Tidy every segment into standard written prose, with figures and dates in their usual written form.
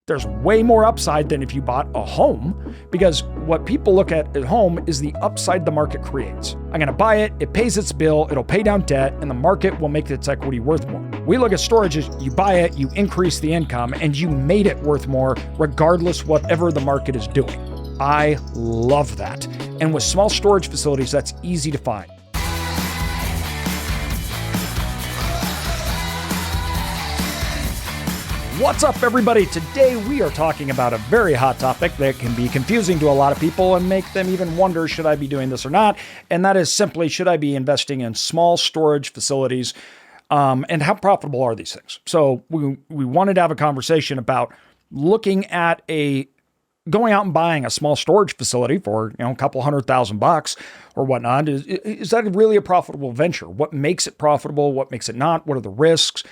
there's way more upside than if you bought a home, because what people look at home is the upside the market creates. I'm going to buy it, it pays its bill, it'll pay down debt, and the market will make its equity worth more. We look at storage as you buy it, you increase the income, and you made it worth more regardless whatever the market is doing. I love that. And with small storage facilities, that's easy to find. What's up, everybody? Today we are talking about a very hot topic that can be confusing to a lot of people and make them even wonder, should I be doing this or not? And that is simply, should I be investing in small storage facilities? And how profitable are these things? So we wanted to have a conversation about looking at going out and buying a small storage facility for, a couple $100,000 or whatnot. Is that really a profitable venture? What makes it profitable? What makes it not? What are the risks?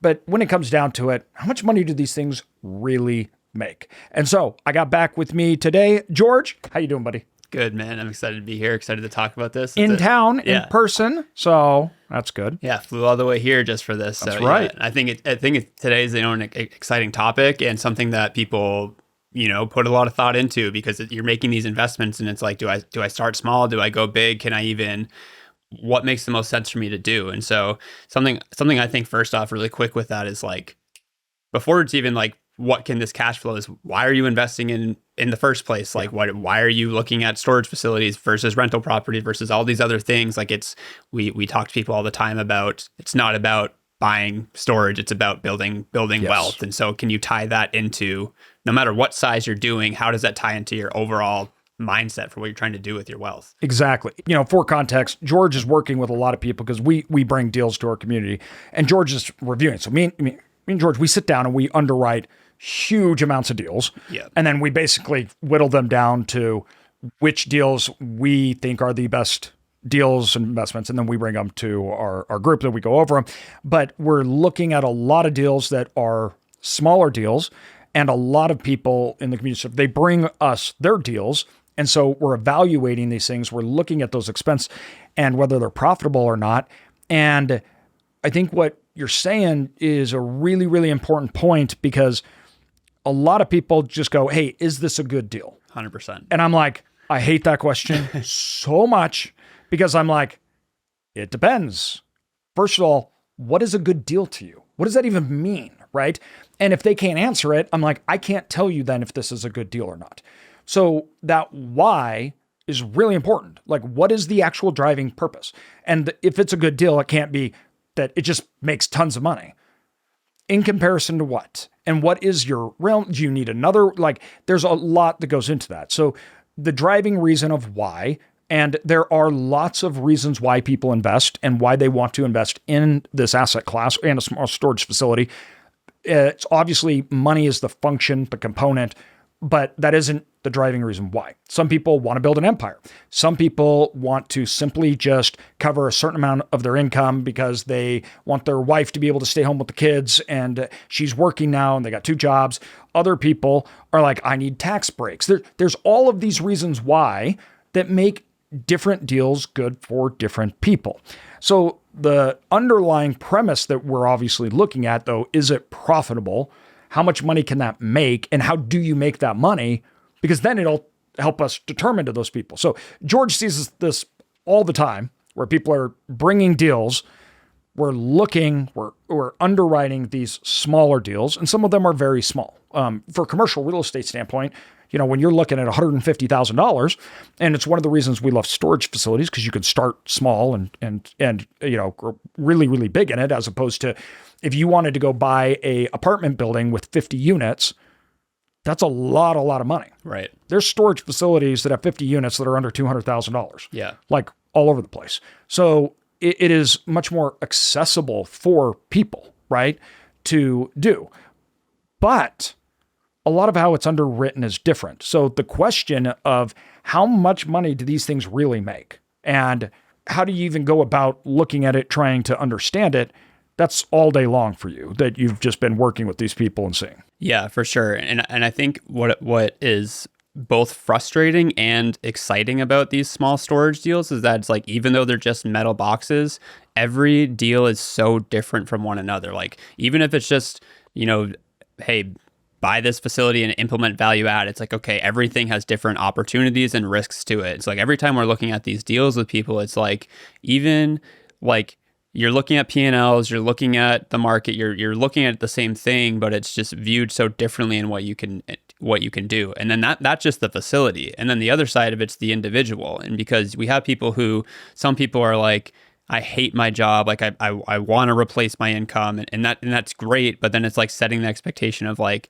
But when it comes down to it, how much money do these things really make? And so I got back with me today. George, how you doing, buddy? Good, man. I'm excited to be here. Excited to talk about this. In town, in person. So that's good. Yeah, flew all the way here just for this. That's right. Yeah, I think today's an exciting topic and something that people put a lot of thought into, because you're making these investments and it's like, do I start small? Do I go big? What makes the most sense for me to do? And so something I think first off really quick with that is like, before it's even like, what can this cash flow is, why are you investing in the first place? Like, why are you looking at storage facilities versus rental property versus all these other things? Like we talk to people all the time about, it's not about buying storage, it's about building wealth. And so can you tie that into, no matter what size you're doing, how does that tie into your overall mindset for what you're trying to do with your wealth? Exactly. For context, George is working with a lot of people because we bring deals to our community, and George is reviewing. So me and George, we sit down and we underwrite huge amounts of deals. Yeah. And then we basically whittle them down to which deals we think are the best deals and investments. And then we bring them to our group that we go over them. But we're looking at a lot of deals that are smaller deals, and a lot of people in the community, so they bring us their deals. And so we're evaluating these things. We're looking at those expenses and whether they're profitable or not. And I think what you're saying is a really, really important point, because a lot of people just go, hey, is this a good deal? 100%. And I'm like, I hate that question so much, because I'm like, it depends. First of all, what is a good deal to you? What does that even mean, right? And if they can't answer it, I'm like, I can't tell you then if this is a good deal or not. So that why is really important. Like, what is the actual driving purpose? And if it's a good deal, it can't be that it just makes tons of money. In comparison to what? And what is your realm? Do you need another? Like, there's a lot that goes into that. So the driving reason of why, and there are lots of reasons why people invest and why they want to invest in this asset class and a small storage facility. It's obviously money is the function, the component, but that isn't the driving reason why. Some people want to build an empire. Some people want to simply just cover a certain amount of their income because they want their wife to be able to stay home with the kids, and she's working now and they got 2 jobs. Other people are like, I need tax breaks. There's all of these reasons why that make different deals good for different people. So the underlying premise that we're obviously looking at, though, is it profitable? How much money can that make? And how do you make that money? Because then it'll help us determine to those people. So George sees this all the time, where people are bringing deals. We're underwriting these smaller deals, and some of them are very small. For commercial real estate standpoint, when you're looking at $150,000, and it's one of the reasons we love storage facilities, because you can start small and really, really big in it, as opposed to if you wanted to go buy a apartment building with 50 units, that's a lot of money. Right. There's storage facilities that have 50 units that are under $200,000. Yeah. Like all over the place. So it is much more accessible for people, right, to do. But a lot of how it's underwritten is different. So the question of how much money do these things really make? And how do you even go about looking at it, trying to understand it? That's all day long for you, that you've just been working with these people and seeing. Yeah, for sure. And I think what is both frustrating and exciting about these small storage deals is that it's like, even though they're just metal boxes, every deal is so different from one another. Like, even if it's just, hey, buy this facility and implement value add, it's like, okay, everything has different opportunities and risks to it. It's like every time we're looking at these deals with people, it's like, even like you're looking at P&Ls, you're looking at the market, you're looking at the same thing, but it's just viewed so differently in what you can do. And then that's just the facility. And then the other side of it's the individual. And because we have people who, some people are like, I hate my job, like I want to replace my income, and that's great, but then it's like setting the expectation of like,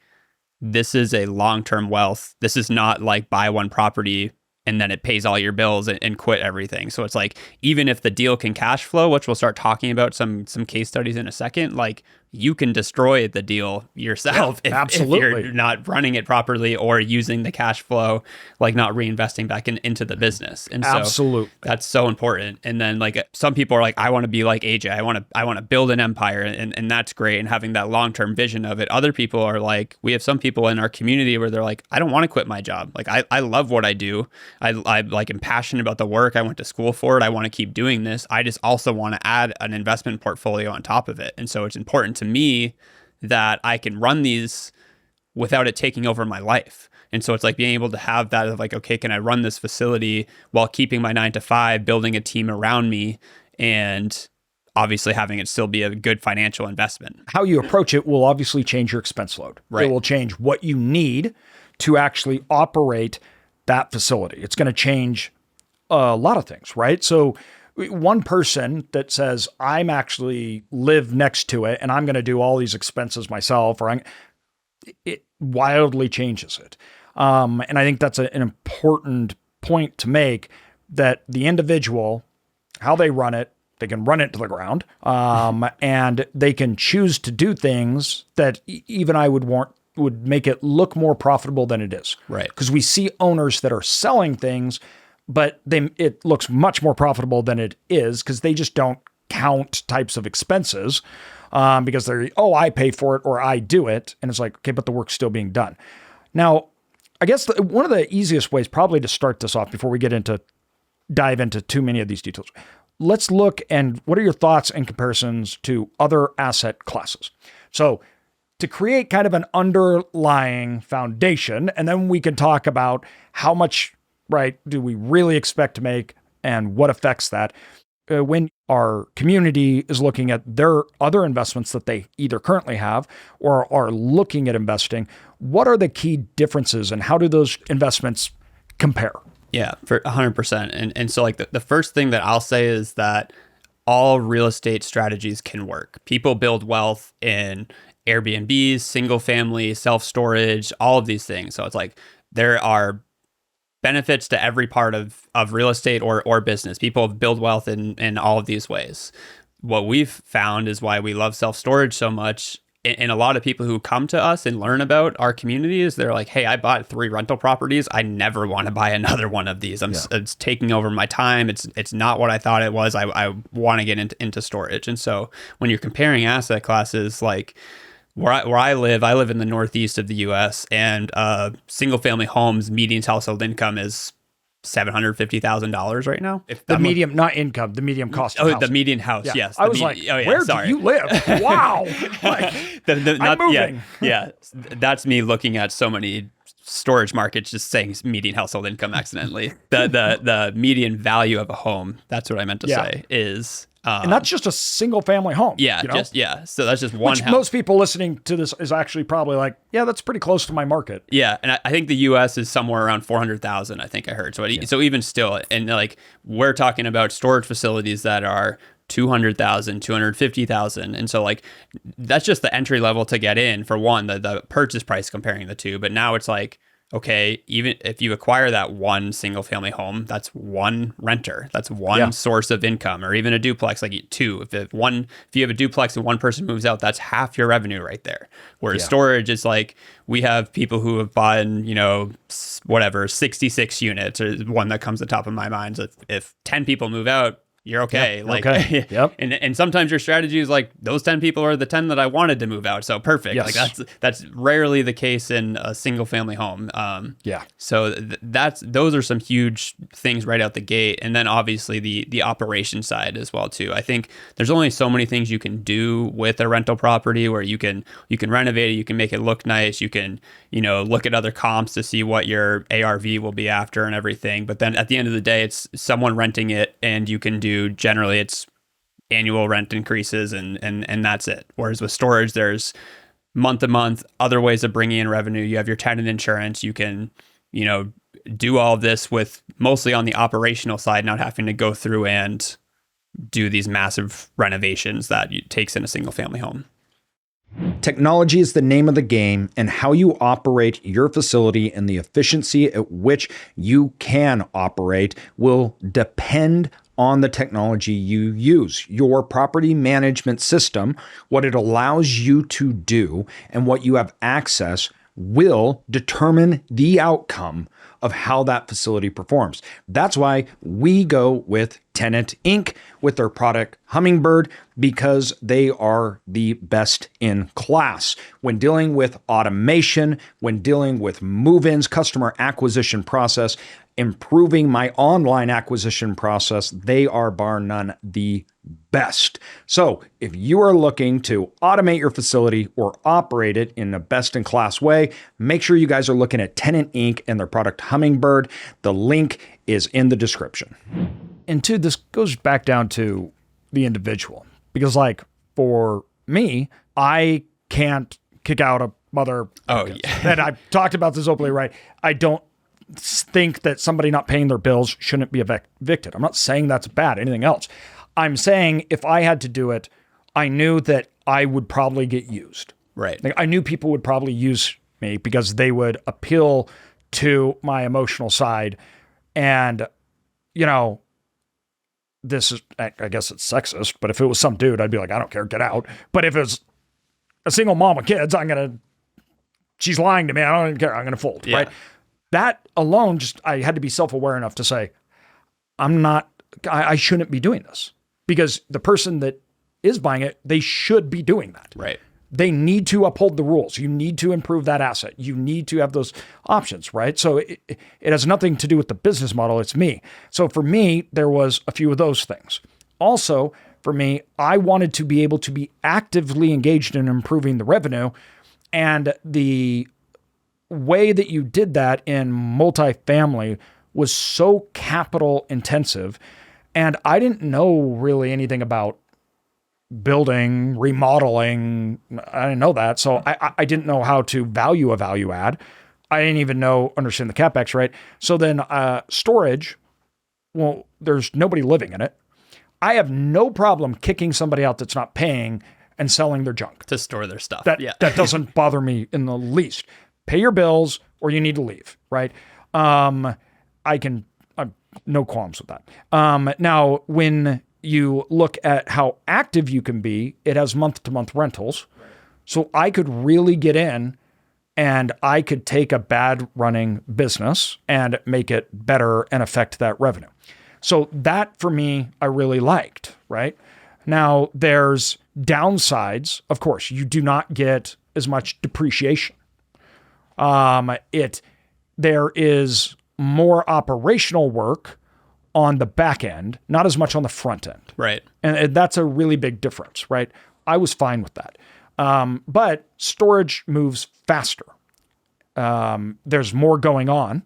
this is a long-term wealth. This is not like buy one property and then it pays all your bills and quit everything. So it's like, even if the deal can cash flow, which we'll start talking about some case studies in a second, like you can destroy the deal yourself if you're not running it properly or using the cash flow, like not reinvesting back into the business. And so that's so important. And then like some people are like, I want to be like AJ. I want to build an empire, and that's great. And having that long-term vision of it. Other people are like, we have some people in our community where they're like, I don't want to quit my job. Like I love what I do. I like am passionate about the work. I went to school for it. I want to keep doing this. I just also want to add an investment portfolio on top of it. And so it's important to me that I can run these without it taking over my life. And so it's like being able to have that of like, okay, can I run this facility while keeping my 9 to 5, building a team around me, and obviously having it still be a good financial investment. How you approach it will obviously change your expense load. Right. It will change what you need to actually operate that facility. It's going to change a lot of things, right? So one person that says, I'm actually live next to it and I'm going to do all these expenses myself, or it wildly changes it. And I think that's an important point to make, that the individual, how they run it, they can run it to the ground, and they can choose to do things that even I would make it look more profitable than it is. Right. Because we see owners that are selling things, but it looks much more profitable than it is, because they just don't count types of expenses, because they're, I pay for it or I do it. And it's like, okay, but the work's still being done. Now, I guess one of the easiest ways probably to start this off before we dive into too many of these details, let's look, and what are your thoughts and comparisons to other asset classes? So to create kind of an underlying foundation, and then we can talk about how much do we really expect to make and what affects that. When our community is looking at their other investments that they either currently have or are looking at investing, what are the key differences and how do those investments compare? Yeah, for 100%. And so like the first thing that I'll say is that all real estate strategies can work. People build wealth in Airbnbs, single family, self-storage, all of these things. So it's like there are benefits to every part of real estate or business. People build wealth in all of these ways. What we've found is why we love self-storage so much. And a lot of people who come to us and learn about our community is they're like, hey, I bought 3 rental properties. I never want to buy another one of these. It's taking over my time. It's not what I thought it was. I want to get into storage. And so when you're comparing asset classes, like where I live in the northeast of the US, and single family homes median household income is $750,000 right now. The medium, not income, the medium cost of housing. The median house, yes. I was like, where do you live? Wow. I'm moving. Yeah, that's me looking at so many storage markets just saying median household income accidentally. The median value of a home, that's what I meant to say, is... and that's just a single family home. Yeah, so that's just one house. Most people listening to this is actually probably like, yeah, that's pretty close to my market. Yeah, and I think the U.S. is somewhere around 400,000. I think I heard. So even still, and like we're talking about storage facilities that are 200,000, 250,000, and so like that's just the entry level to get in for one. The purchase price comparing the two, but now it's like, okay, even if you acquire that one single family home, that's one renter, that's one source of income, or even a duplex, like 2. If you have a duplex and one person moves out, that's half your revenue right there. Whereas storage is like, we have people who have bought, 66 units, or one that comes to the top of my mind. If 10 people move out, you're okay. Yep. Like, Okay. Yep. and sometimes your strategy is like, those 10 people are the 10 that I wanted to move out. So perfect. Yes. Like that's rarely the case in a single family home. Yeah. So those are some huge things right out the gate. And then obviously the operation side as well too. I think there's only so many things you can do with a rental property where you can renovate it, you can make it look nice, you can, look at other comps to see what your ARV will be after and everything. But then at the end of the day, it's someone renting it, and you can do, generally it's annual rent increases and that's it. Whereas with storage, there's month to month, other ways of bringing in revenue. You have your tenant insurance. You can, do all of this with mostly on the operational side, not having to go through and do these massive renovations that it takes in a single family home. Technology is the name of the game, and how you operate your facility and the efficiency at which you can operate will depend on the technology you use. Your property management system, what it allows you to do, and what you have access will determine the outcome of how that facility performs. That's why we go with Tenant Inc. with their product Hummingbird, because they are the best in class when dealing with automation, when dealing with move-ins, customer acquisition process, improving my online acquisition process. They are bar none the best. So if you are looking to automate your facility or operate it in a best in class way, make sure you guys are looking at Tenant Inc. and their product Hummingbird. The link is in the description. And two, this goes back down to the individual, because like for me, I can't kick out a mother. Oh yeah. And I've talked about this openly, right? I don't think that somebody not paying their bills shouldn't be evicted. I'm not saying that's bad, anything else. I'm saying if I had to do it, I knew that I would probably get used. Right. Like I knew people would probably use me because they would appeal to my emotional side. And, this is, I guess it's sexist, but if it was some dude, I'd be like, I don't care, get out. But if it's a single mom with kids, she's lying to me. I don't even care. I'm going to fold. Yeah. Right. That alone, I had to be self-aware enough to say, I shouldn't be doing this, because the person that is buying it, they should be doing that. Right. They need to uphold the rules. You need to improve that asset. You need to have those options, right? So it has nothing to do with the business model. It's me. So for me, there was a few of those things. Also, for me, I wanted to be able to be actively engaged in improving the revenue. And the way that you did that in multifamily was so capital intensive. And I didn't know really anything about building, remodeling. I didn't know that. So I didn't know how to value a value add. I didn't even understand the CapEx, right? So then storage, well, there's nobody living in it. I have no problem kicking somebody out that's not paying and selling their junk. To store their stuff. That doesn't bother me in the least. Pay your bills or you need to leave, right? No qualms with that. Now, when you look at how active you can be, it has month-to-month rentals. So I could really get in and I could take a bad running business and make it better and affect that revenue. So that for me, I really liked, right? Now there's downsides. Of course, you do not get as much depreciation. There is more operational work on the back end, not as much on the front end. Right. And that's a really big difference, right? I was fine with that. But storage moves faster. There's more going on.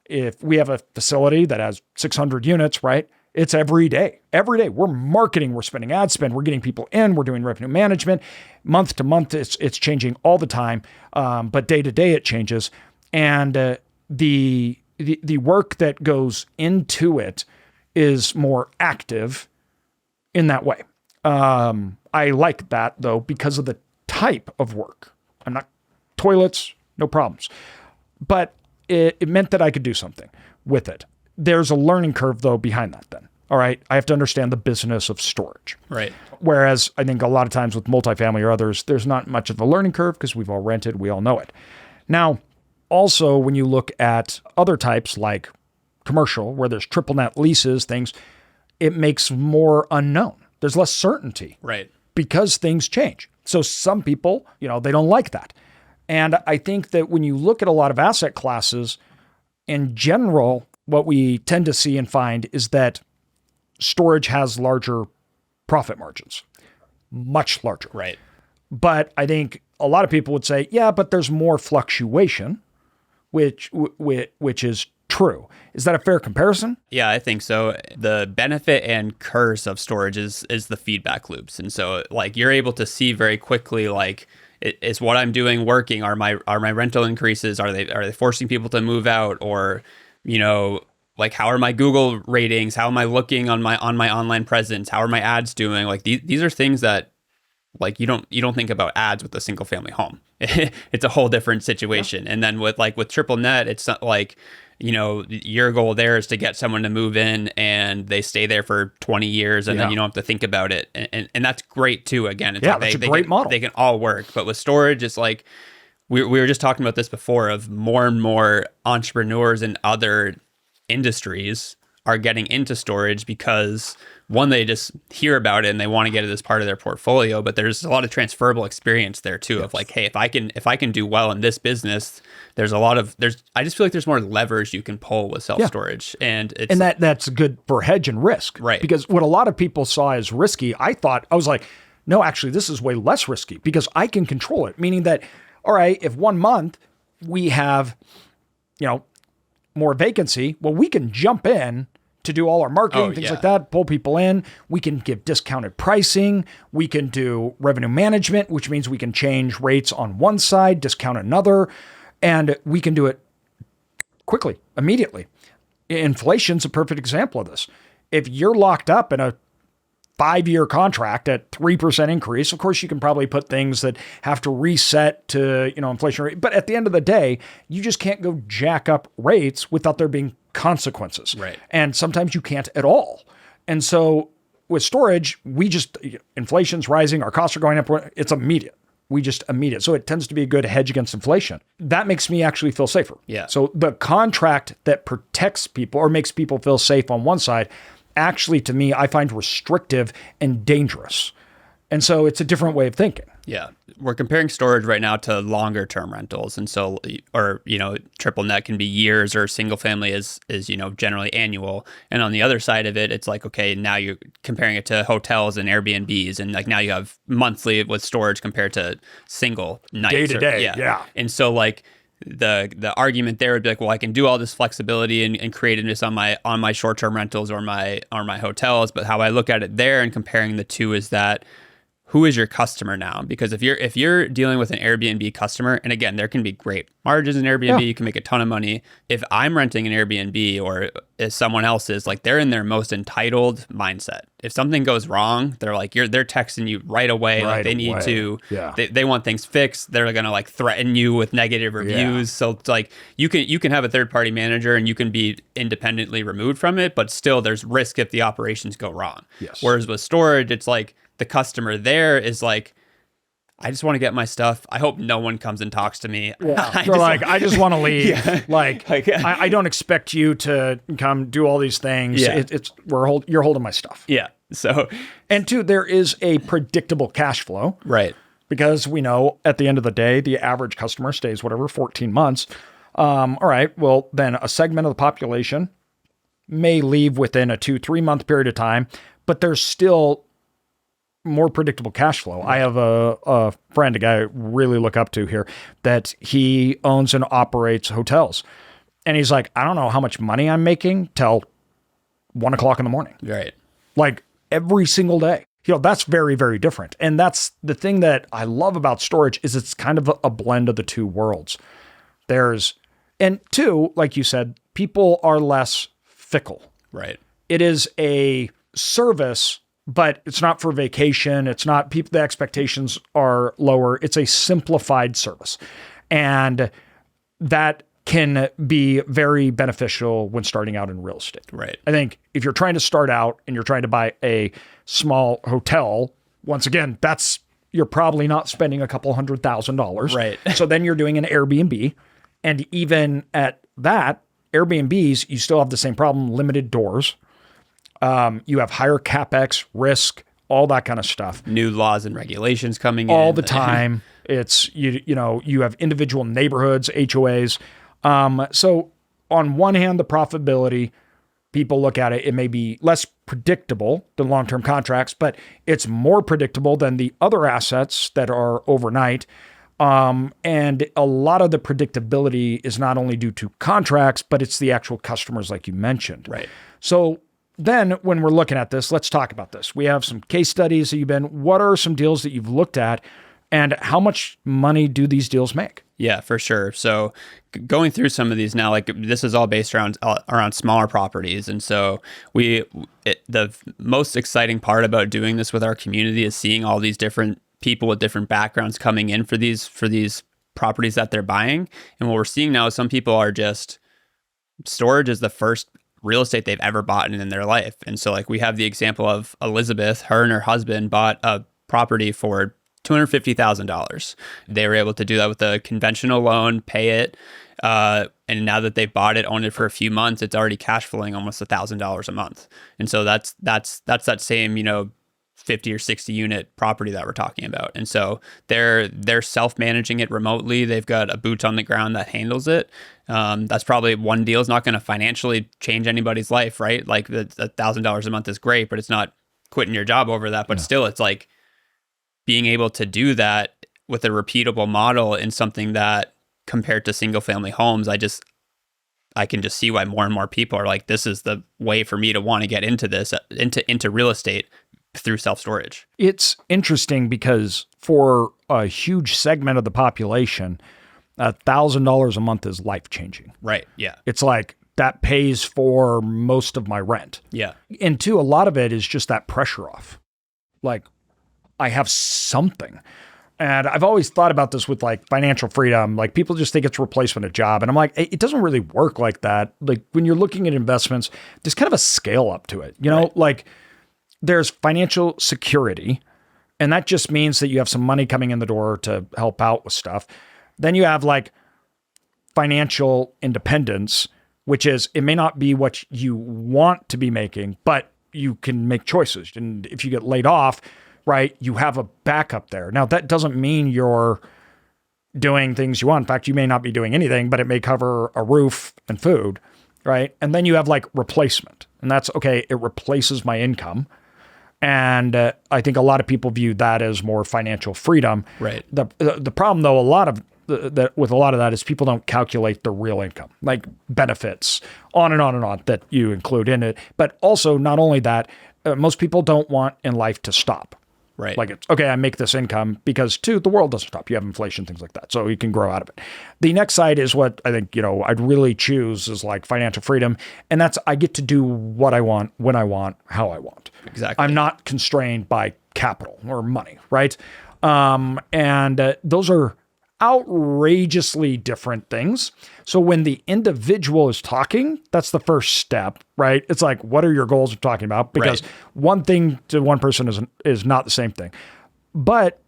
If we have a facility that has 600 units, right? It's every day. Every day we're marketing, we're spending ad spend, we're getting people in, we're doing revenue management. Month to month, it's changing all the time. But day to day it changes. And the work that goes into it is more active in that way. I like that though, because of the type of work. I'm not toilets, no problems, but it meant that I could do something with it. There's a learning curve though behind that then. All right. I have to understand the business of storage. Right. Whereas I think a lot of times with multifamily or others, there's not much of a learning curve because we've all rented. We all know it. Now, also, when you look at other types like commercial, where there's triple net leases, things, it makes more unknown. There's less certainty. Right. Because things change. So some people, they don't like that. And I think that when you look at a lot of asset classes, in general, what we tend to see and find is that storage has larger profit margins, much larger. Right. But I think a lot of people would say, yeah, but there's more fluctuation, which is true. Is that a fair comparison? Yeah, I think so. The benefit and curse of storage is the feedback loops. And so like you're able to see very quickly, like, is what I'm doing working? Are my rental increases? Are they forcing people to move out? Or, like how are my Google ratings? How am I looking on my online presence? How are my ads doing? Like these are things that like you don't think about ads with a single family home. It's a whole different situation. Yeah. And then with triple net, it's not like, your goal there is to get someone to move in and they stay there for 20 years and then you don't have to think about it. And that's great too. Again, it's that's a great model. They can all work. But with storage, it's like, we were just talking about this before, of more and more entrepreneurs in other industries are getting into storage because one, they just hear about it and they want to get it as part of their portfolio, but there's a lot of transferable experience there too. Yes. Of like, hey, if I can do well in this business, I just feel like there's more levers you can pull with self-storage. Yeah. And that's good for hedge and risk. Right. Because what a lot of people saw as risky, I was like, no, actually this is way less risky because I can control it. Meaning that, all right, if 1 month we have, more vacancy, well, we can jump in to do all our marketing, things like that, pull people in. We can give discounted pricing. We can do revenue management, which means we can change rates on one side, discount another, and we can do it quickly, immediately. Inflation's a perfect example of this. If you're locked up in a 5-year contract at 3% increase, of course, you can probably put things that have to reset to, inflation rate. But at the end of the day, you just can't go jack up rates without there being consequences. Right. And sometimes you can't at all. And so with storage, inflation's rising, our costs are going up. It's immediate. Immediate. So it tends to be a good hedge against inflation. That makes me actually feel safer. Yeah. So the contract that protects people or makes people feel safe on one side, actually, to me, I find restrictive and dangerous. And so it's a different way of thinking. Yeah. We're comparing storage right now to longer term rentals. And so, triple net can be years, or single family is generally annual. And on the other side of it, it's like, okay, now you're comparing it to hotels and Airbnbs. And like now you have monthly with storage compared to single nights. Day to day. Yeah. And so like, the argument there would be like, well, I can do all this flexibility and creativeness on my short-term rentals or my hotels, but how I look at it there and comparing the two is that, who is your customer now? Because if you're dealing with an Airbnb customer, and again, there can be great margins in Airbnb, you can make a ton of money. If I'm renting an Airbnb or if someone else is, like, they're in their most entitled mindset. If something goes wrong, they're texting you right away. Like they need to, they want things fixed. They're going to like threaten you with negative reviews. Yeah. So it's like you can have a third party manager and you can be independently removed from it, but still there's risk if the operations go wrong. Yes. Whereas with storage, it's like, the customer there is like, I just want to get my stuff. I hope no one comes and talks to me. Yeah. I just want to leave. Yeah. I don't expect you to come do all these things. Yeah. You're holding my stuff. Yeah. So, and two, there is a predictable cash flow. Right. Because we know at the end of the day, the average customer stays 14 months. All right. Well, then a segment of the population may leave within a 2-3 month period of time, but there's still more predictable cash flow. I have a friend, a guy I really look up to here, that he owns and operates hotels. And he's like, I don't know how much money I'm making till 1 o'clock in the morning. Right. Like every single day. That's very, very different. And that's the thing that I love about storage is it's kind of a blend of the two worlds. And two, like you said, people are less fickle. Right. It is a service, but it's not for vacation. It's not people. The expectations are lower. It's a simplified service. And that can be very beneficial when starting out in real estate. Right. I think if you're trying to start out and you're trying to buy a small hotel, once again, you're probably not spending a couple $100,000. Right. So then you're doing an Airbnb. And even at that, Airbnbs, you still have the same problem, limited doors. You have higher CapEx, risk, all that kind of stuff. New laws and regulations coming in All the time. It's, you have individual neighborhoods, HOAs. So on one hand, the profitability, people look at it, it may be less predictable than long-term contracts, but it's more predictable than the other assets that are overnight. And a lot of the predictability is not only due to contracts, but it's the actual customers, like you mentioned. Right. So then when we're looking at this, let's talk about this. We have some case studies that what are some deals that you've looked at, and how much money do these deals make? Yeah, for sure. So going through some of these now, like this is all based around smaller properties. And so the most exciting part about doing this with our community is seeing all these different people with different backgrounds coming in for these properties that they're buying. And what we're seeing now is some people are just, storage is the first real estate they've ever bought in their life. And so like we have the example of Elizabeth, her and her husband bought a property for $250,000. They were able to do that with a conventional loan, pay it. And now that they've bought it, owned it for a few months, it's already cash flowing almost $1,000 a month. And so that's that same, 50 or 60 unit property that we're talking about. And so they're self-managing it remotely. They've got a boot on the ground that handles it. That's probably one deal. Is not going to financially change anybody's life, right? Like the $1,000 a month is great, but it's not quitting your job over that. But still, it's like being able to do that with a repeatable model in something that compared to single family homes, I can just see why more and more people are like, this is the way for me to want to get into this, into real estate through self-storage. It's interesting because for a huge segment of the population, $1,000 a month is life-changing. Right. Yeah. It's like that pays for most of my rent. Yeah. And two, a lot of it is just that pressure off. Like, I have something. And I've always thought about this with like financial freedom. Like people just think it's a replacement of job. And I'm like, it doesn't really work like that. Like when you're looking at investments, there's kind of a scale up to it. Right. Like there's financial security. And that just means that you have some money coming in the door to help out with stuff. Then you have like financial independence, which is, it may not be what you want to be making, but you can make choices. And if you get laid off, right, you have a backup there. Now, that doesn't mean you're doing things you want. In fact, you may not be doing anything, but it may cover a roof and food, right? And then you have like replacement. And that's, okay, it replaces my income. And I think a lot of people view that as more financial freedom. Right. The problem, though, with a lot of that is people don't calculate the real income, like benefits, on and on and on that you include in it. But also, not only that, most people don't want in life to stop. Right. Like, it's okay, I make this income because, two, the world doesn't stop. You have inflation, things like that. So you can grow out of it. The next side is what I think, I'd really choose is like financial freedom. And that's, I get to do what I want, when I want, how I want. Exactly. I'm not constrained by capital or money, right? And those are outrageously different things. So when the individual is talking, that's the first step, right? It's like, what are your goals of talking about? Because one thing to one person is not the same thing. But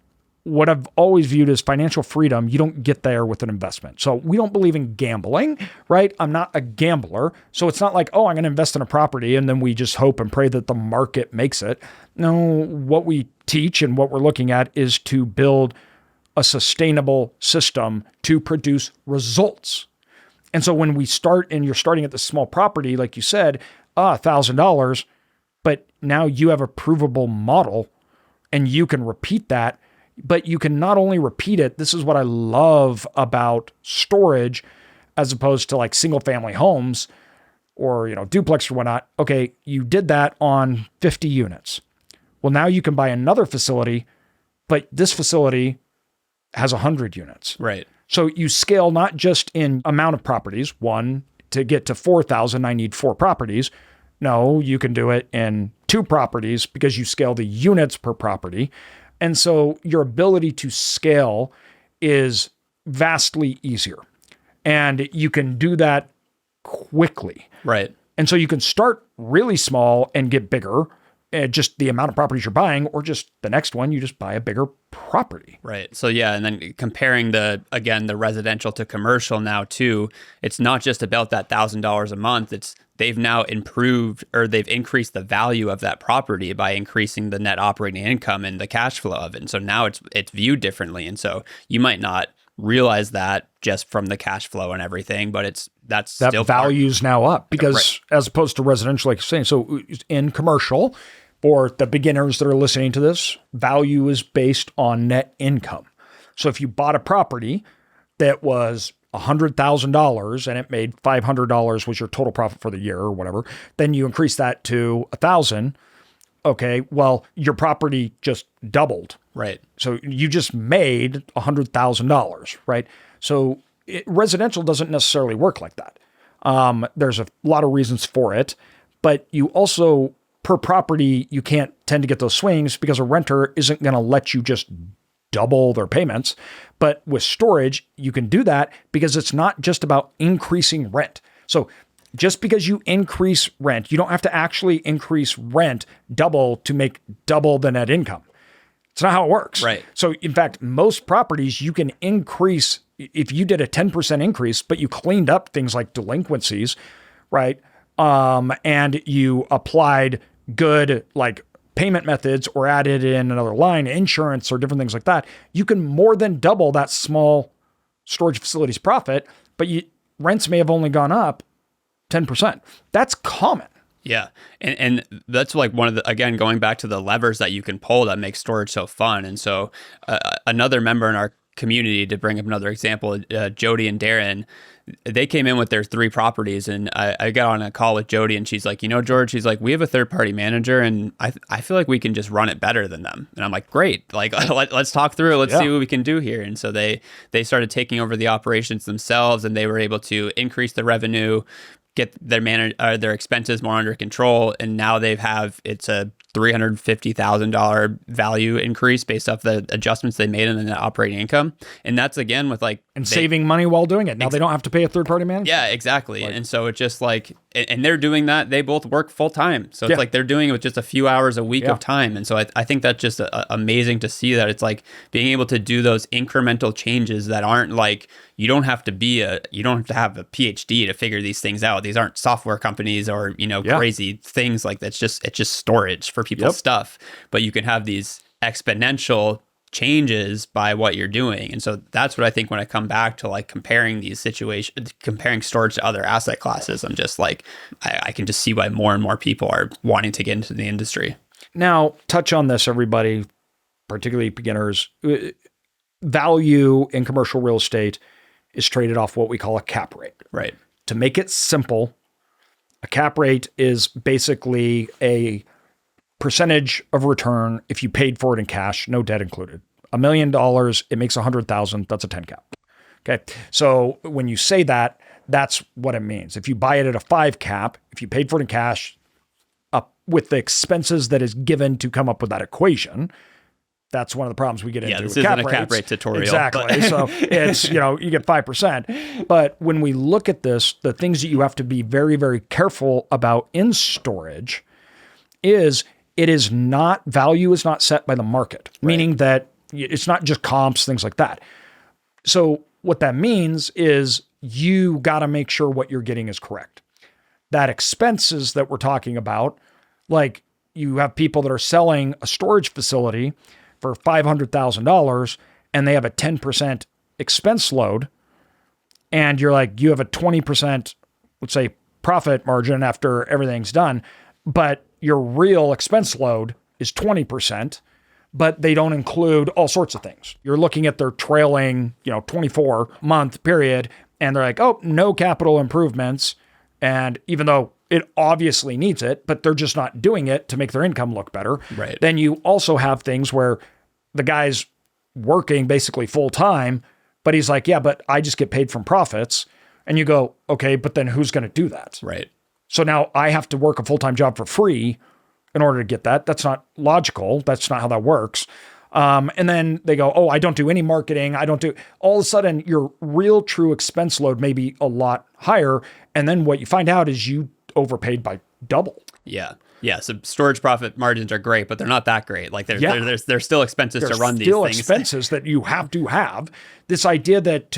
what I've always viewed as financial freedom, you don't get there with an investment. So we don't believe in gambling, right? I'm not a gambler. So it's not like, oh, I'm going to invest in a property and then we just hope and pray that the market makes it. No, what we teach and what we're looking at is to build a sustainable system to produce results. And so when we start and you're starting at the small property, like you said, $1,000, but now you have a provable model and you can repeat that, but you can not only repeat it, this is what I love about storage as opposed to like single family homes or, duplex or whatnot. Okay, you did that on 50 units. Well, now you can buy another facility, but this facility has 100 units. Right. So you scale not just in amount of properties. One, to get to 4,000, I need 4 properties. No, you can do it in 2 properties because you scale the units per property. And so your ability to scale is vastly easier. And you can do that quickly. Right. And so you can start really small and get bigger. Just the amount of properties you're buying, or just the next one, you just buy a bigger property. Right. So yeah, and then comparing the residential to commercial now too, it's not just about that $1,000 a month. It's they've now improved or they've increased the value of that property by increasing the net operating income and the cash flow of it. And so now it's viewed differently. And so you might not realize that just from the cash flow and everything, but that still value's now up because as opposed to residential, like you're saying, so in commercial, for the beginners that are listening to this, value is based on net income. So if you bought a property that was $100,000 and it made $500 was your total profit for the year or whatever, then you increase that to $1,000. Okay, well, your property just doubled. Right. So you just made $100,000, right? So residential doesn't necessarily work like that. There's a lot of reasons for it, but you also, per property, you can't tend to get those swings because a renter isn't going to let you just double their payments. But with storage, you can do that because it's not just about increasing rent. So just because you increase rent, you don't have to actually increase rent double to make double the net income. It's not how it works. Right. So in fact, most properties you can increase if you did a 10% increase, but you cleaned up things like delinquencies, right? And you applied good like payment methods or added in another line, insurance or different things like that, you can more than double that small storage facility's profit, but rents may have only gone up 10%. That's common. Yeah. And that's like one of the, again, going back to the levers that you can pull that make storage so fun. And so another member in our community, to bring up another example, Jody and Darren, they came in with their 3 properties, and I got on a call with Jody, and she's like, George, she's like, we have a third-party manager, and I feel like we can just run it better than them. And I'm like, great, like let's talk through it, let's see what we can do here. And so they started taking over the operations themselves, and they were able to increase the revenue, get their expenses more under control, and now it's a $350,000 value increase based off the adjustments they made in the net operating income. And that's again with saving money while doing it. Now they don't have to pay a third party manager. Yeah, exactly. And so it's just like, and they're doing that. They both work full time. So it's like they're doing it with just a few hours a week of time. And so I think that's just amazing to see that it's like being able to do those incremental changes that aren't like, you don't have to have a PhD to figure these things out. These aren't software companies or, crazy things like that. It's just storage for people's stuff, but you can have these exponential changes by what you're doing. And so that's what I think when I come back to like comparing these situations, comparing storage to other asset classes, I'm just like, I can just see why more and more people are wanting to get into the industry. Now, touch on this, everybody, particularly beginners. Value in commercial real estate is traded off what we call a cap rate. Right. To make it simple, a cap rate is basically a percentage of return if you paid for it in cash, no debt included. $1 million, it makes 100,000. That's a 10 cap. Okay. So when you say that, that's what it means. If you buy it at a 5 cap, if you paid for it in cash, up with the expenses that is given to come up with that equation, that's one of the problems we get into. This with isn't a cap rate tutorial. Exactly. So it's, you get 5%. But when we look at this, the things that you have to be very, very careful about in storage is value is not set by the market, meaning that it's not just comps, things like that. So what that means is you got to make sure what you're getting is correct. That expenses that we're talking about, like you have people that are selling a storage facility for $500,000 and they have a 10% expense load, and you're like, you have a 20%, let's say, profit margin after everything's done, but your real expense load is 20%, but they don't include all sorts of things. You're looking at their trailing, 24-month period, and they're like, oh, no capital improvements. And even though it obviously needs it, but they're just not doing it to make their income look better. Right. Then you also have things where the guy's working basically full time, but he's like, yeah, but I just get paid from profits. And you go, okay, but then who's going to do that? Right. So now I have to work a full-time job for free in order to get that. That's not logical. That's not how that works. And then they go, oh, I don't do any marketing. All of a sudden your real true expense load may be a lot higher. And then what you find out is you overpaid by double. Yeah. Yeah. So storage profit margins are great, but they're not that great. Like there's still expenses to run these things. There's still expenses that you have to have. This idea that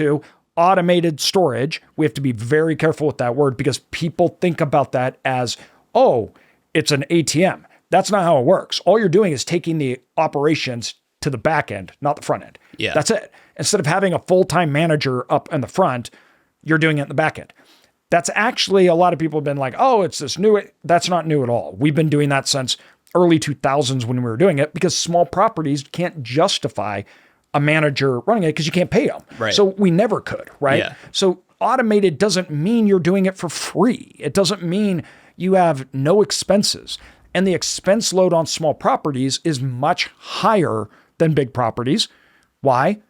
automated storage, we have to be very careful with that word because people think about that as, oh, it's an ATM. That's not how it works. All you're doing is taking the operations to the back end, not the front end. Yeah. That's it. Instead of having a full-time manager up in the front, you're doing it in the back end. That's actually, a lot of people have been like, oh, it's this new. That's not new at all. We've been doing that since early 2000s when we were doing it because small properties can't justify a manager running it because you can't pay them. Right. So we never could, right? Yeah. So automated doesn't mean you're doing it for free. It doesn't mean you have no expenses. And the expense load on small properties is much higher than big properties. Why?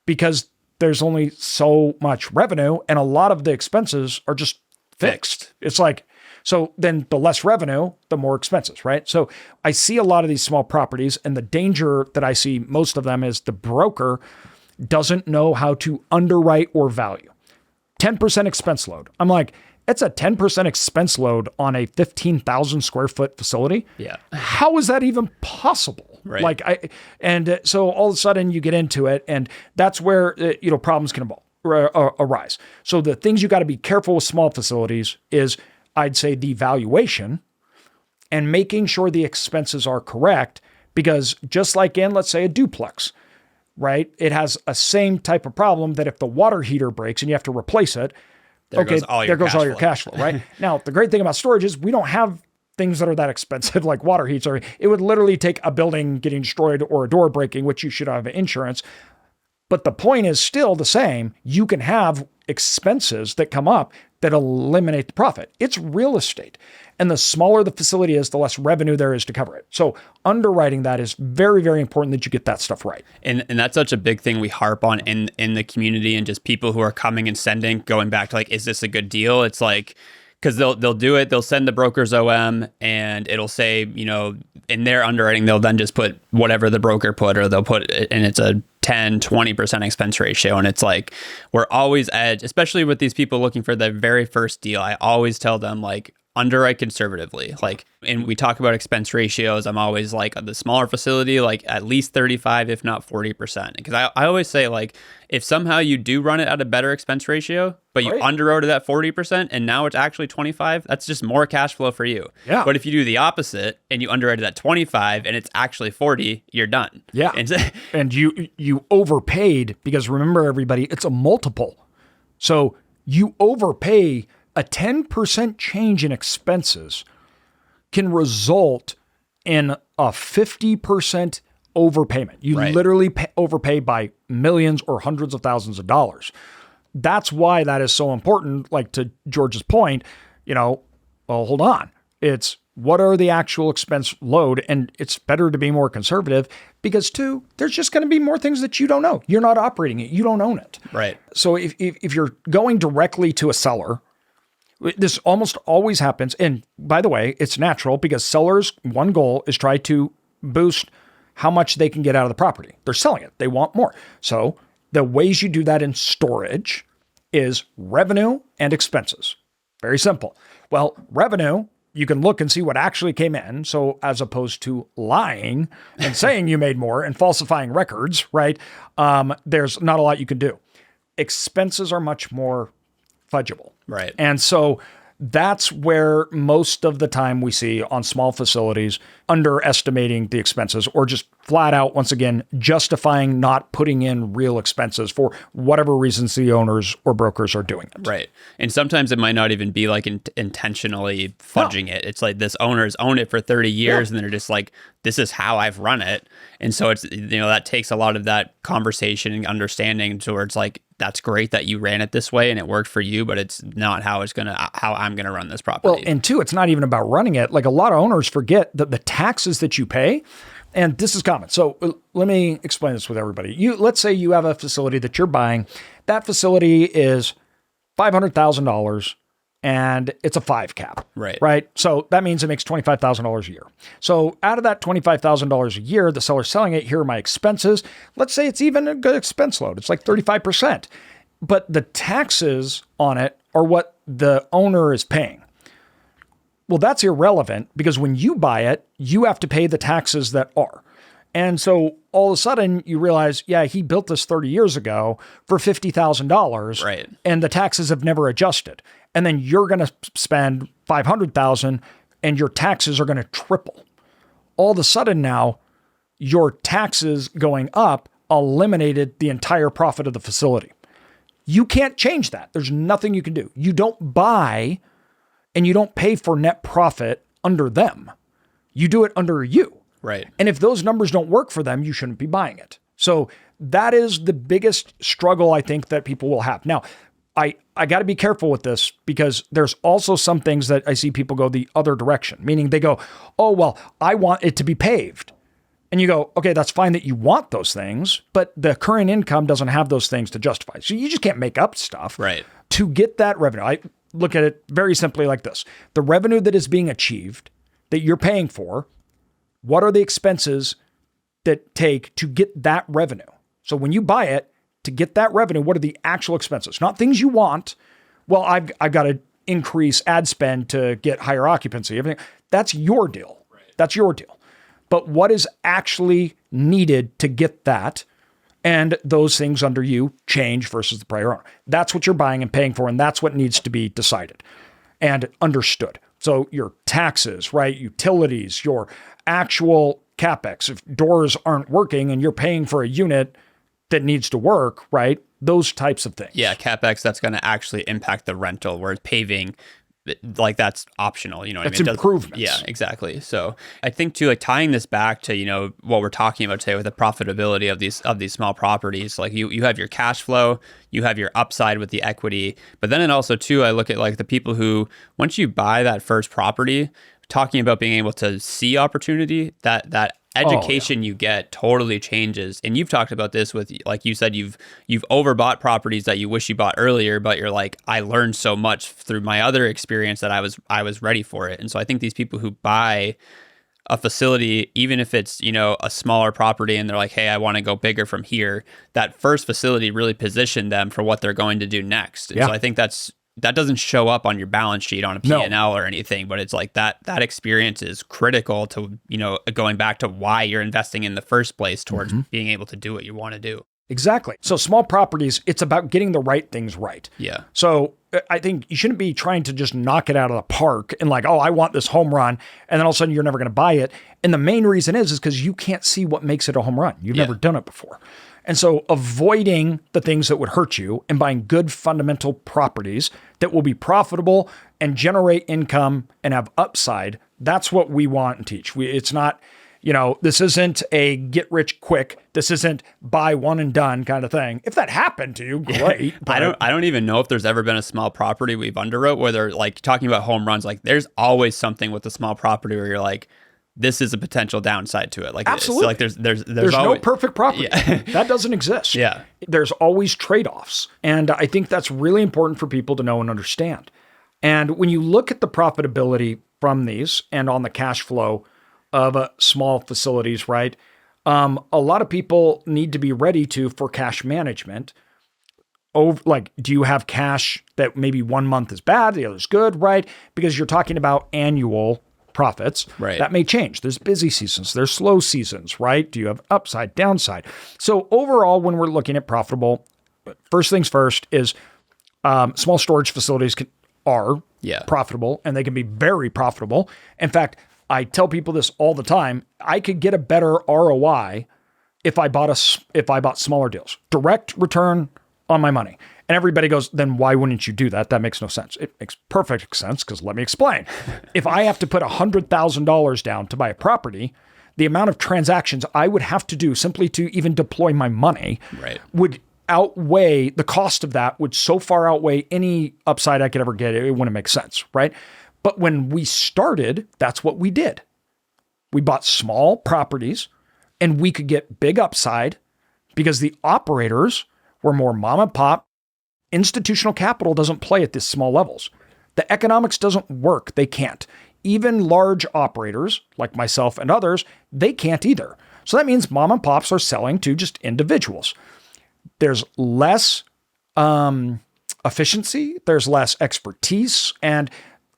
Because there's only so much revenue and a lot of the expenses are just fixed. It's like, so then the less revenue, the more expenses, right? So I see a lot of these small properties and the danger that I see most of them is the broker doesn't know how to underwrite or value. 10% expense load. I'm like, it's a 10% expense load on a 15,000 square foot facility. Yeah. How is that even possible? Right. So all of a sudden you get into it and that's where, problems can arise. So the things you got to be careful with small facilities is, I'd say, the valuation and making sure the expenses are correct, because just like in, let's say, a duplex, right? It has a same type of problem that if the water heater breaks and you have to replace it, there goes all your cash flow, right? Now, the great thing about storage is we don't have things that are that expensive like water heats, or it would literally take a building getting destroyed or a door breaking, which you should have insurance. But the point is still the same. You can have expenses that come up that eliminate the profit. It's real estate. And the smaller the facility is, the less revenue there is to cover it. So underwriting that is very, very important that you get that stuff right. And that's such a big thing we harp on in the community, and just people who are coming and sending, going back to like, is this a good deal? It's like, because they'll do it, they'll send the broker's OM and it'll say, in their underwriting, they'll then just put whatever the broker put, or they'll put it, and it's a 10, 20% expense ratio. And it's like, we're always especially with these people looking for the very first deal, I always tell them like, underwrite conservatively. Like, and we talk about expense ratios. I'm always like, the smaller facility, like at least 35, if not 40%. Because I always say, like, if somehow you do run it at a better expense ratio, but you underwrote it at 40% and now it's actually 25, that's just more cash flow for you. Yeah. But if you do the opposite and you underwrite it at 25 and it's actually 40, you're done. Yeah. And you overpaid, because remember, everybody, it's a multiple. So you overpay. A 10% change in expenses can result in a 50% overpayment. You literally overpay by millions or hundreds of thousands of dollars. That's why that is so important. Like, to George's point, well, hold on. It's what are the actual expense load? And it's better to be more conservative because, two, there's just going to be more things that you don't know. You're not operating it. You don't own it. Right. So if you're going directly to a seller, this almost always happens. And by the way, it's natural because sellers' one goal is try to boost how much they can get out of the property. They're selling it. They want more. So the ways you do that in storage is revenue and expenses. Very simple. Well, revenue, you can look and see what actually came in. So as opposed to lying and saying you made more and falsifying records, right? There's not a lot you can do. Expenses are much more fudgeable. Right. And so that's where most of the time we see on small facilities underestimating the expenses, or just flat out, once again, justifying not putting in real expenses for whatever reasons the owners or brokers are doing it. Right. And sometimes it might not even be like intentionally fudging it. It's like this owner's owned it for 30 years and they're just like, this is how I've run it. And so it's, that takes a lot of that conversation and understanding towards like, that's great that you ran it this way and it worked for you, but it's not how I'm going to run this property. Well, and two, it's not even about running it. Like, a lot of owners forget that the taxes that you pay, and this is common. So let me explain this with everybody. Let's say you have a facility that you're buying. That facility is $500,000 and it's a 5 cap. Right. So that means it makes $25,000 a year. So out of that $25,000 a year, the seller's selling it. Here are my expenses. Let's say it's even a good expense load. It's like 35%. But the taxes on it are what the owner is paying. Well, that's irrelevant because when you buy it, you have to pay the taxes that are. And so all of a sudden you realize, yeah, he built this 30 years ago for $50,000. Right. And the taxes have never adjusted. And then you're going to spend $500,000 and your taxes are going to triple. All of a sudden now your taxes going up eliminated the entire profit of the facility. You can't change that. There's nothing you can do. You don't buy and you don't pay for net profit under them. You do it under you. Right. And if those numbers don't work for them, you shouldn't be buying it. So that is the biggest struggle I think that people will have. Now, I got to be careful with this because there's also some things that I see people go the other direction, meaning they go, oh, well, I want it to be paved. And you go, okay, that's fine that you want those things, but the current income doesn't have those things to justify. So you just can't make up stuff Right. to get that revenue. I look at it very simply like this. The revenue that is being achieved that you're paying for, what are the expenses that take to get that revenue? So when you buy it, to get that revenue, what are the actual expenses? Not things you want. Well, I've got to increase ad spend to get higher occupancy. Everything. That's your deal. Right. That's your deal. But what is actually needed to get that? And those things under you change versus the prior owner. That's what you're buying and paying for, and that's what needs to be decided and understood. So your taxes, right? Utilities, your actual CapEx. If doors aren't working and you're paying for a unit that needs to work, right? Those types of things. Yeah, CapEx that's going to actually impact the rental, whereas paving, like that's optional, you know what That's I mean? improvements. Yeah, exactly. So I think too, like tying this back to, you know, what we're talking about today with the profitability of these small properties, like you have your cash flow, you have your upside with the equity, but then it also too, I look at like the people who, once you buy that first property, talking about being able to see opportunity, that education you get totally changes. And you've talked about this with, like you said, you've overbought properties that you wish you bought earlier, but you're like, I learned so much through my other experience that I was ready for it. And so I think these people who buy a facility, even if it's, you know, a smaller property and they're like, hey, I want to go bigger from here, that first facility really positioned them for what they're going to do next. And so I think that doesn't show up on your balance sheet on a P&L or anything, but it's like that experience is critical to, you know, going back to why you're investing in the first place towards being able to do what you want to do. Exactly. So small properties, it's about getting the right things right. Yeah. So I think you shouldn't be trying to just knock it out of the park and like, oh, I want this home run. And then all of a sudden you're never going to buy it. And the main reason is because you can't see what makes it a home run. You've never done it before. And so avoiding the things that would hurt you and buying good fundamental properties that will be profitable and generate income and have upside, that's what we want and teach. It's not, you know, this isn't a get rich quick. This isn't buy one and done kind of thing. If that happened to you, great. I don't even know if there's ever been a small property we've underwrote where they're like talking about home runs. Like there's always something with the small property where you're like, this is a potential downside to it. Like absolutely. So like there's always, no perfect property. Yeah. That doesn't exist. Yeah. There's always trade-offs. And I think that's really important for people to know and understand. And when you look at the profitability from these and on the cash flow of small facilities, right? A lot of people need to be ready for cash management. Like, do you have cash that maybe 1 month is bad, the other's good, right? Because you're talking about annual profits. Right. That may change. There's busy seasons, there's slow seasons, right? Do you have upside, downside? So overall, when we're looking at profitable, first things first is small storage facilities are profitable, and they can be very profitable. In fact, I tell people this all the time. I could get a better ROI if I bought smaller deals. Direct return on my money. And everybody goes, then why wouldn't you do that? That makes no sense. It makes perfect sense because let me explain. If I have to put $100,000 down to buy a property, the amount of transactions I would have to do simply to even deploy my money would outweigh the cost of that, would so far outweigh any upside I could ever get. It wouldn't make sense, right? But when we started, that's what we did. We bought small properties and we could get big upside because the operators were more mom and pop. Institutional capital doesn't play at this small levels. The economics doesn't work. They can't. Even large operators like myself and others, they can't either. So that means mom and pops are selling to just individuals. There's less efficiency. There's less expertise. And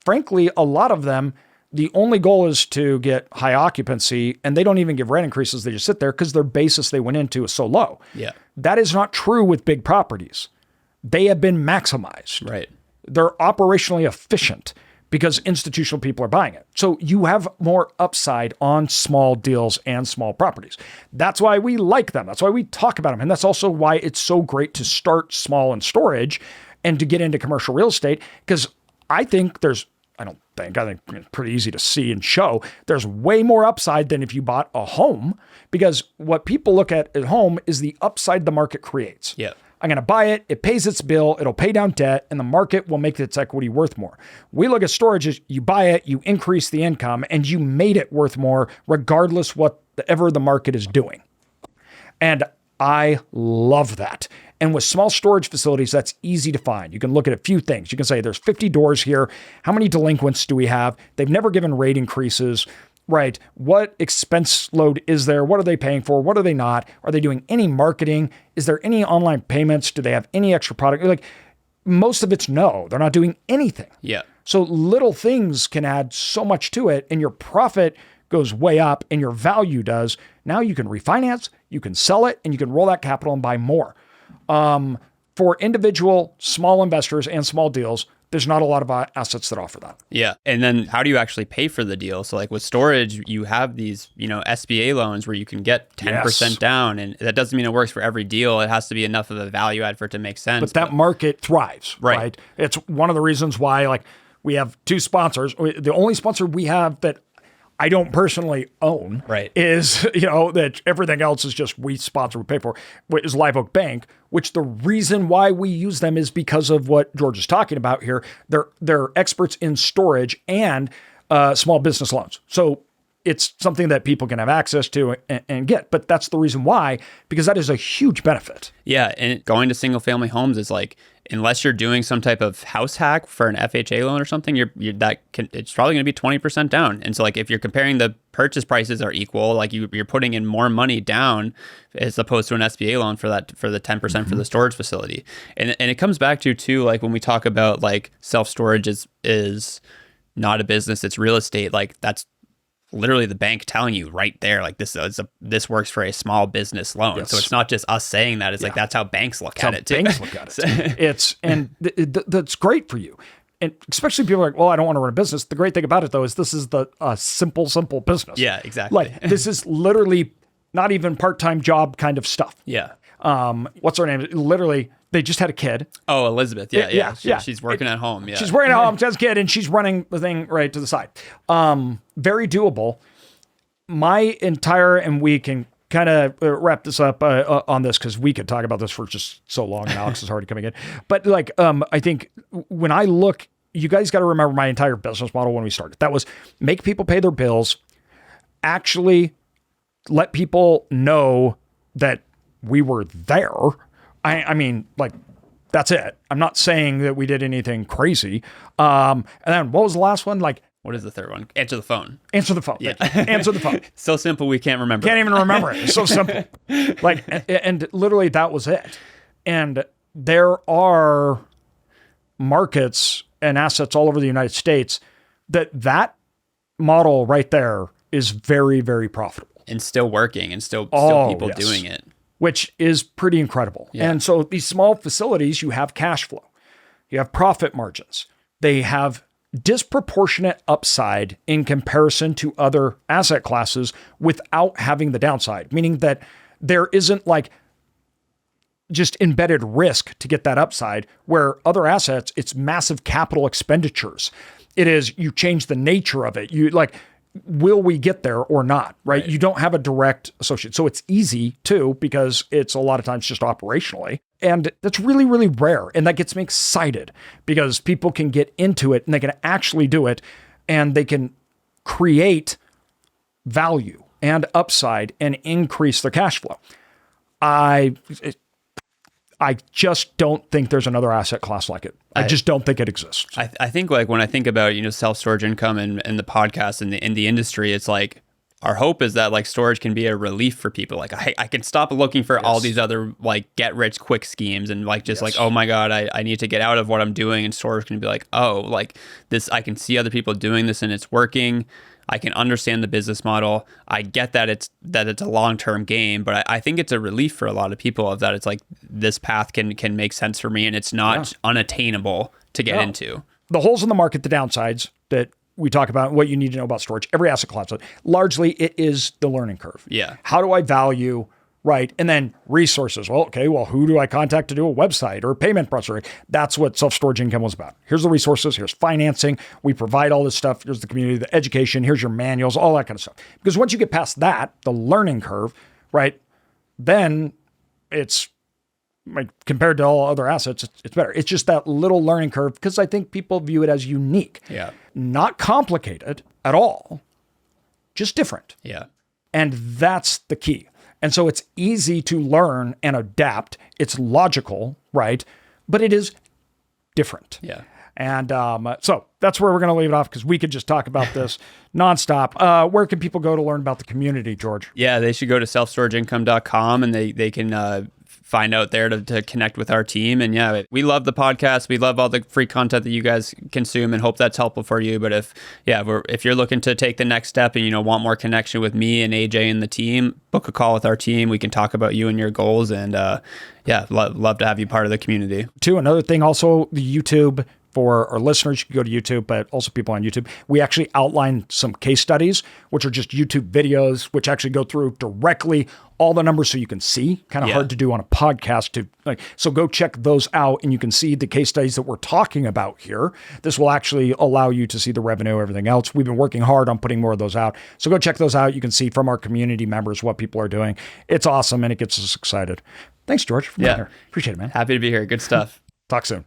frankly, a lot of them, the only goal is to get high occupancy, and they don't even give rent increases. They just sit there because their basis they went into is so low. Yeah. That is not true with big properties. They have been maximized. Right. They're operationally efficient because institutional people are buying it. So you have more upside on small deals and small properties. That's why we like them. That's why we talk about them. And that's also why it's so great to start small in storage and to get into commercial real estate. Because I think I think it's pretty easy to see and show, there's way more upside than if you bought a home, because what people look at home is the upside the market creates. Yeah. I'm going to buy it. It pays its bill. It'll pay down debt, and the market will make its equity worth more. We look at storage as you buy it, you increase the income, and you made it worth more regardless whatever the market is doing. And I love that. And with small storage facilities, that's easy to find. You can look at a few things. You can say there's 50 doors here. How many delinquents do we have? They've never given rate increases. Right. What expense load is there? What are they paying for? What are they not? Are they doing any marketing? Is there any online payments? Do they have any extra product? Like, most of it's no. They're not doing anything. Yeah. So little things can add so much to it, and your profit goes way up and your value does. Now you can refinance, you can sell it, and you can roll that capital and buy more. For individual small investors and small deals, there's not a lot of assets that offer that. Yeah. And then how do you actually pay for the deal? So like with storage, you have these, SBA loans where you can get 10% down, and that doesn't mean it works for every deal. It has to be enough of a value add for it to make sense. But that market thrives, right? It's one of the reasons why we have two sponsors. The only sponsor we have that I don't personally own is, that everything else is just we sponsor, we pay for, is Live Oak Bank, which the reason why we use them is because of what George is talking about here. They're experts in storage and small business loans. So it's something that people can have access to and get. But that's the reason why, because that is a huge benefit. Yeah. And going to single family homes is unless you're doing some type of house hack for an FHA loan or something, it's probably going to be 20% down. And so if you're comparing the purchase prices are equal, you're putting in more money down as opposed to an SBA loan for the 10% for the storage facility. And it comes back to too, when we talk about self-storage is not a business, it's real estate. That's literally the bank telling you right there, this works for a small business loan. Yes. So it's not just us saying that. It's that's how banks look at it too. Banks look at it. That's great for you. And especially people are like, well, I don't want to run a business. The great thing about it though, is this is the simple business. Yeah, exactly. This is literally not even part-time job kind of stuff. Yeah. What's her name? Literally, they just had a kid. Oh, Elizabeth. Yeah. She's working at home. Yeah. She's working at home. She has a kid, and she's running the thing right to the side. Very doable. My entire, and we can kind of wrap this up on this because we could talk about this for just so long, and Alex is already coming in. But I think when I look, you guys got to remember my entire business model when we started. That was make people pay their bills, actually let people know that we were there. I mean, that's it. I'm not saying that we did anything crazy. And then what was the last one? What is the third one? Answer the phone. Answer the phone. Yeah. Answer the phone. So simple, we can't remember. Can't even remember it. It's so simple. And literally that was it. And there are markets and assets all over the United States that model right there is very, very profitable. And still working and still people doing it. Which is pretty incredible. Yeah. And so these small facilities, you have cash flow, you have profit margins, they have disproportionate upside in comparison to other asset classes without having the downside, meaning that there isn't just embedded risk to get that upside, where other assets, it's massive capital expenditures. It is, you change the nature of it. Will we get there or not, right? You don't have a direct associate. So it's easy too, because it's a lot of times just operationally. And that's really, really rare. And that gets me excited because people can get into it and they can actually do it and they can create value and upside and increase their cash flow. I just don't think there's another asset class like it. I just don't think it exists. I think when I think about, self-storage income and the podcast and the industry, it's our hope is that like storage can be a relief for people. Like I can stop looking for all these other like get rich quick schemes and like just like, oh my God, I need to get out of what I'm doing, and storage can be like, oh, like this, I can see other people doing this and it's working. I can understand the business model. I get that it's a long-term game, but I think it's a relief for a lot of people of that. It's like this path can make sense for me, and it's not unattainable to get into. The holes in the market, the downsides that we talk about, what you need to know about storage, every asset class, largely it is the learning curve. Yeah. How do I value, right? And then resources. Well, okay, well, who do I contact to do a website or a payment processor? That's what self-storage income was about. Here's the resources. Here's financing. We provide all this stuff. Here's the community, the education. Here's your manuals, all that kind of stuff. Because once you get past that, the learning curve, right, then it's like compared to all other assets, it's better. It's just that little learning curve because I think people view it as unique. Yeah. Not complicated at all, just different. Yeah. And that's the key. And so it's easy to learn and adapt. It's logical, right? But it is different. Yeah. And so that's where we're going to leave it off because we could just talk about this nonstop. Where can people go to learn about the community, George? Yeah, they should go to selfstorageincome.com and they can find out there to connect with our team. And yeah, we love the podcast. We love all the free content that you guys consume and hope that's helpful for you. But if you're looking to take the next step and, want more connection with me and AJ and the team, book a call with our team. We can talk about you and your goals, and love to have you part of the community. Another thing also, the YouTube. For our listeners, you can go to YouTube, but also people on YouTube. We actually outline some case studies, which are just YouTube videos, which actually go through directly all the numbers so you can see. Kind of hard to do on a podcast. So go check those out, and you can see the case studies that we're talking about here. This will actually allow you to see the revenue, everything else. We've been working hard on putting more of those out. So go check those out. You can see from our community members what people are doing. It's awesome, and it gets us excited. Thanks, George, for being here. Appreciate it, man. Happy to be here. Good stuff. Talk soon.